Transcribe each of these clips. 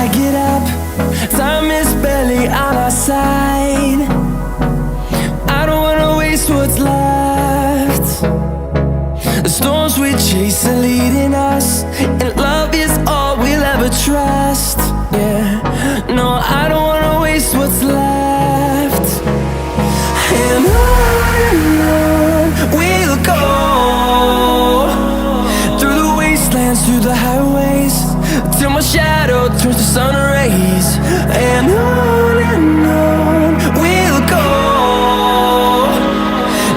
I get up, time is barely on our side. I don't wanna waste what's left. The storms we chase are leading us, and love is all we'll ever trust. Yeah, no, I don't wanna waste what's left. And on we'll go, through the wastelands, through the highways, till my shadow turns to sun rays. And on we'll go,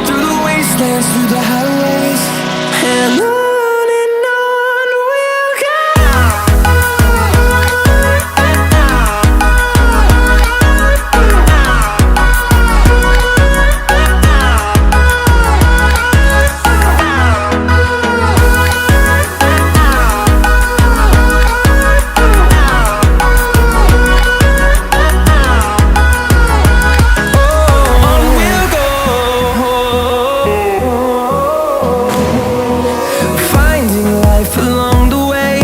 through the wastelands, through the highways, and on we'll go. Along the way,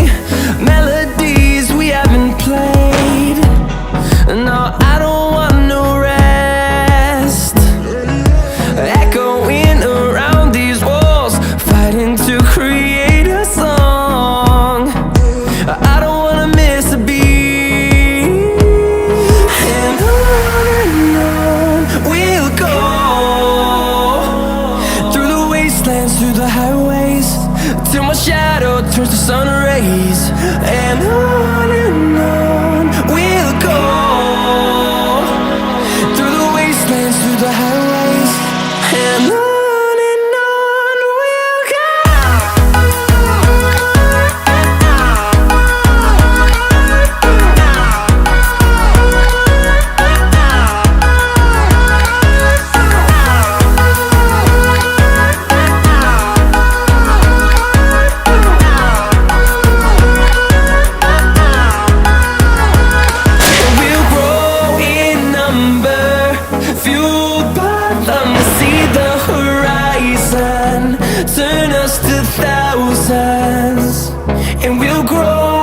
melodies we haven't played. No, I don't want no rest. Echoing around these walls, fighting to create a song. I don't wanna miss a beat. And on we'll go, through the wastelands, through the highways, till my shadow turns to sun rays. And on we'll go, through the wastelands, through the highways, and on we'll go. Turn us to thousands, and we'll grow